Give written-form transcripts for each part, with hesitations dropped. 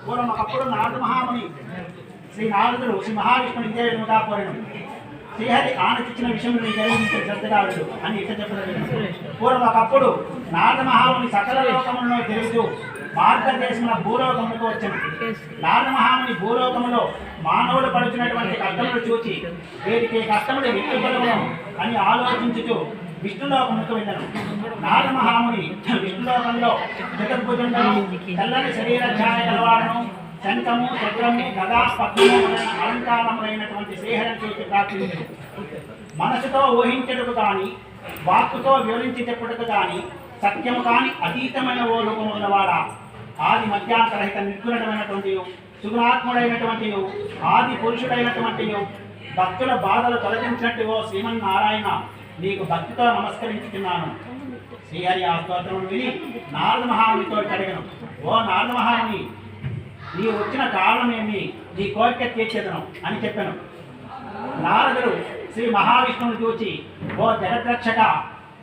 పూర్వం ఒకప్పుడు నారద మహాముని శ్రీ నారదుడు శ్రీ మహావిష్ణుని ఇదే విధముగా కోరను. శ్రీహరి ఆనకిచ్చిన విషయం జరిగించే శ్రద్ధగా వెళ్ళు అని ఇట్లా చెప్పలేదు. పూర్వం ఒకప్పుడు నారద మహాముని సకల లోకములను తిరుగుతూ భారతదేశంలో భూలోకములకు వచ్చాను. నారద మహాముని భూలోకములో మానవులు పడుతున్నటువంటి కష్టములు చూచి వీరికి కష్టములు ఎత్తుకొలవను అని ఆలోచించుతూ విష్ణులోకములకు వెళ్ళను. నారద మహాముని విష్ణులోకంలో చతుర్భుజుండను, తెల్లని శరీర ఛాయ గలవాడను, శంఖము చక్రము గదా పద్మము అలంకారములైనటువంటి శ్రీహరిని చూసి ప్రార్థించను. మనసుతో ఊహించటకు కానీ వాక్కుతో వివరించి చెప్పుటకు కానీ సత్యము కాని అతీతమైన ఓ రూపమున్నవాడా, ఆది మధ్యాంతరహిత నిర్గుణమైనటువంటి సుగుణాత్ముడైనటువంటి ఆది పురుషుడైనటువంటి భక్తుల బాధలు తొలగించినట్టు ఓ శ్రీమన్నారాయణ, నీకు భక్తితో నమస్కరించుతున్నాను. శ్రీహరి ఆ స్తోత్రమును విని నారద మహామునితో అడిగను. ఓ నారద మహాముని, నీ వచ్చిన కారణమేమి, నీ కోరిక తీర్చేదను అని చెప్పాను. నారదుడు శ్రీ మహావిష్ణువుని చూచి, ఓ జగద్రక్షక,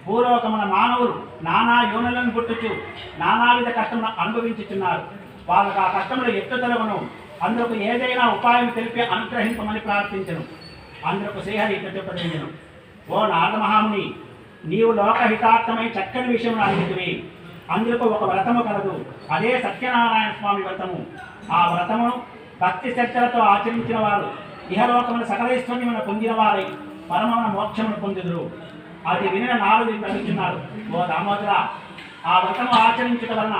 భూలోకమున మానవులు నానా యోనులను పుట్టుచు నానావిధ కష్టమును అనుభవించుతున్నారు. వాళ్ళకు ఆ కష్టములు ఎత్తుతలవను, అందుకు ఏదైనా ఉపాయం తెలిపి అనుగ్రహించమని ప్రార్థించను. అందుకు శ్రీహరి చెప్పదగినను. ఓ నారద మహాముని, నీవు లోకహితార్థమై చక్కని విషయమును అడిగితివి. అందుకు ఒక వ్రతము కలదు, అదే సత్యనారాయణ స్వామి వ్రతము. ఆ వ్రతమును భక్తి శ్రద్ధలతో ఆచరించిన వారు ఇహలోకమున సకలైశ్వర్యమును పొందిన వారై పరమమైన మోక్షమును పొందుదురు. అది వినిన నారదుడు అడుగుతున్నాడు. ఓ దామోదర, ఆ వ్రతము ఆచరించడం వలన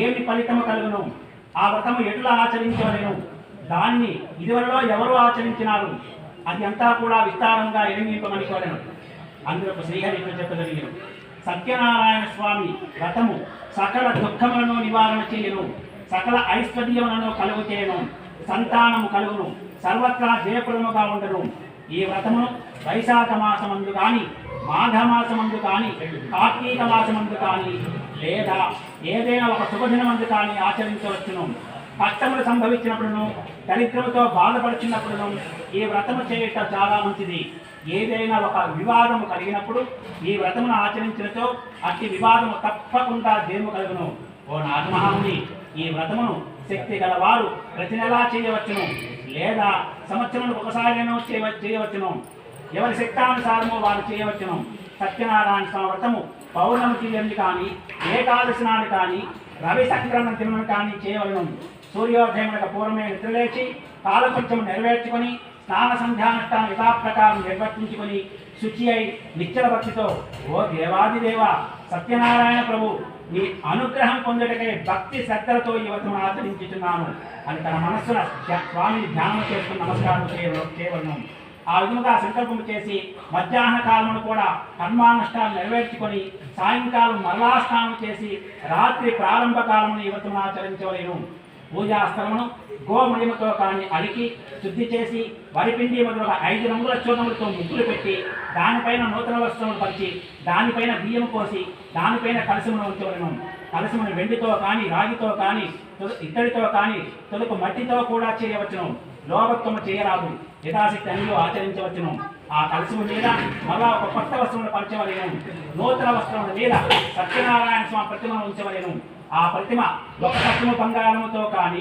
ఏమి ఫలితము కలుగును? ఆ వ్రతము ఎట్లా ఆచరించవలను? దాన్ని ఇదివరలో ఎవరు ఆచరించినారు? అది అంతా కూడా విస్తారంగా ఎరింగింపమని కోరను. అందుకు శ్రీహరి చెప్పగలిగిన సత్యనారాయణ స్వామి వ్రతము సకల దుఃఖములను నివారణ చేయను, సకల ఐశ్వర్యములను కలుగు చేయను, సంతానము కలుగును, సర్వత్రా జయప్రదముగా ఉండను. ఈ వ్రతమును వైశాఖ మాసమందు కానీ, మాఘమాసమందు కానీ, కార్తీక మాసమందు కానీ, లేదా ఏదైనా ఒక శుభదినమందు కానీ ఆచరించవచ్చును. కష్టములు సంభవించినప్పుడును, దరిద్రముతో బాధపడుచున్నప్పుడును ఈ వ్రతము చేయట చాలా మంచిది. ఏదైనా ఒక వివాదము కలిగినప్పుడు ఈ వ్రతమును ఆచరించినతో అట్టి వివాదము తప్పకుండా జయము కలుగును. ఓ నారద మహాముని, ఈ వ్రతమును శక్తి గలవారు ప్రతి నెలా చేయవచ్చును, లేదా సంవత్సరం ఒకసారినో చేయవచ్చును. ఎవరి శక్తానుసారమో వారు చేయవచ్చును. సత్యనారాయణ స్వామి వ్రతము పౌర్ణమి తీయని కానీ, ఏకాదశి నాడు కానీ, రవి సంక్రమణ దినం కానీ చేయవలను. సూర్యోదయమునకు పూర్వమే నిద్రలేచి కాలకృత్యము నెరవేర్చుకొని స్నాన సంధ్యానుష్ఠానం యథాప్రకారం నిర్వర్తించుకొని శుచి అయి నిశ్చల భక్తితో, ఓ దేవాదిదేవ సత్యనారాయణ ప్రభు, నీ అనుగ్రహం పొందుటకై భక్తి శ్రద్ధలతో ఈ వ్రతమును ఆచరించుతున్నాను అని తన మనస్సున స్వామిని ధ్యానం చేసుకుని నమస్కారం చేయవలను. ఆ విధముగా సంకల్పము చేసి మధ్యాహ్న కాలమును కూడా కర్మానుష్ఠానం నెరవేర్చుకొని సాయంకాలం మరలా స్నానం చేసి రాత్రి ప్రారంభ కాలమును ఈ వ్రతమును ఆచరించవలేను. పూజా స్థలమును గోమయముతో కానీ అలికి శుద్ధి చేసి వరిపిండి మొదలుగా 5 రంగుల చూర్ణములతో ముగ్గులు పెట్టి దానిపైన నూతన వస్త్రములు పరిచి దానిపైన బియ్యము పోసి దానిపైన కలశమును ఉంచవలను. కలశమును వెండితో కానీ, రాగితో కానీ, ఇత్తడితో కానీ, తొలుకు మట్టితో కూడా చేయవచ్చును. లోభత్వము చేయరాదు, యథాశక్తి అన్ని ఆచరించవచ్చును. ఆ కలశము మీద మళ్ళా ఒక కొత్త వస్త్రమును పంచవలేను. నూతన వస్త్రముల మీద సత్యనారాయణ స్వామి ప్రతిమను ఉంచవలేను. ఆ ప్రతిమ ఒక కష్టము బంగారముతో కానీ,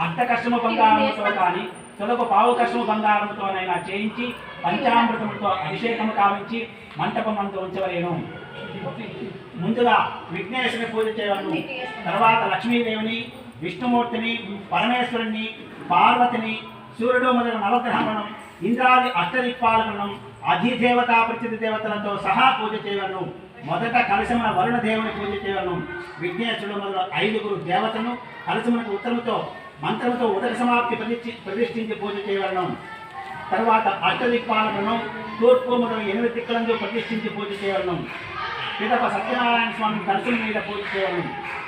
అర్ధ కష్టము బంగారముతో కానీ, తొలగు పావు కష్టము బంగారముతోనైనా చేయించి పంచామృతములతో అభిషేకము కావించి మంటపమందు ఉంచవలేను. ముందుగా విఘ్నేశ్వరుని పూజ చేయవలను. తర్వాత లక్ష్మీదేవిని, విష్ణుమూర్తిని, పరమేశ్వరుని, పార్వతిని, సూర్యుడు మొదలైన నవగ్రహములను, ఇంద్రాది అష్టదిక్పాలకులను, అధిదేవతా ప్రతిథి దేవతలతో సహా పూజ చేయవలను. మొదట కలశమున వరుణ దేవుని పూజ చేయవలను. విఘ్నేశ్వరుడు మొదలు 5 దేవతలను కలశమునకు ఉత్తరముతో మంత్రముతో ఉదక సమాప్తి ప్రతిష్ఠించి పూజ చేయవలను. తర్వాత అష్టదిక్పాలకులను తూర్పు మొదలు 8 దిక్కులందు ప్రతిష్ఠించి పూజ చేయవలను. పిదప సత్యనారాయణ స్వామి దర్శనం మీద పూజ చేయవలను.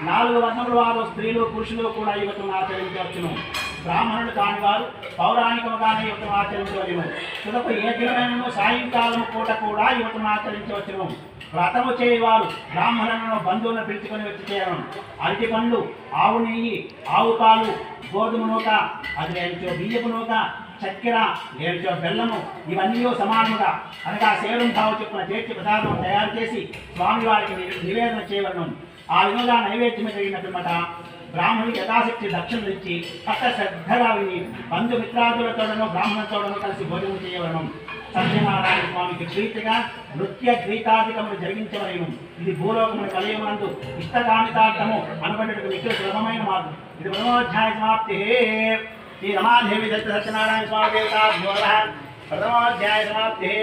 4 వర్ణముల వారు స్త్రీలు పురుషులు కూడా ఈ వ్రతమును ఆచరించవచ్చును. బ్రాహ్మణులు కాని వారు పౌరాణికముగానే ఈ వ్రతమును ఆచరించవలను. పిదప ఏ దినమైనను సాయంకాలం పూట కూడా ఈ వ్రతమును ఆచరించవచ్చును. వ్రతము చేయవారు బ్రాహ్మణులను బంధువులను పిలుచుకొని వచ్చి చేయడం. అరటి పండ్లు, ఆవు నెయ్యి, ఆవు పాలు, గోధుమ నూక, అది లేనిచో బియ్యపు నూక, చక్కెర, లేనిచో బెల్లము, ఇవన్నీ సమానముగా అనగా సేవలం భావ చొప్పున చేర్చి ప్రసాదం తయారు చేసి స్వామివారికి నివేదన చేయవలను. ఆ విధంగా నైవేద్యం జరిగిన పిమ్మట బ్రాహ్మణుడికి యథాశక్తి దక్షిణలు ఇచ్చి పక్క శ్రద్ధగా విని బంధుమిత్రాదులతోడను బ్రాహ్మణులతోడను కలిసి భోజనం చేయవలను. సత్యనారాయణ స్వామికి ప్రీతిగా నృత్య గీతాధికములు జరిగించవలేను. ఇది భూలోకముల కలయమందు ఇష్టకామితార్థము అనబడేటకు మిక్కిలి సులభమైన మార్గం. ఇది ప్రథమోధ్యాయ సమాప్తి. శ్రీ రమాదేవి దత్త సత్యనారాయణ స్వామి దేవతా ప్రథమోధ్యాయ సమాప్తి.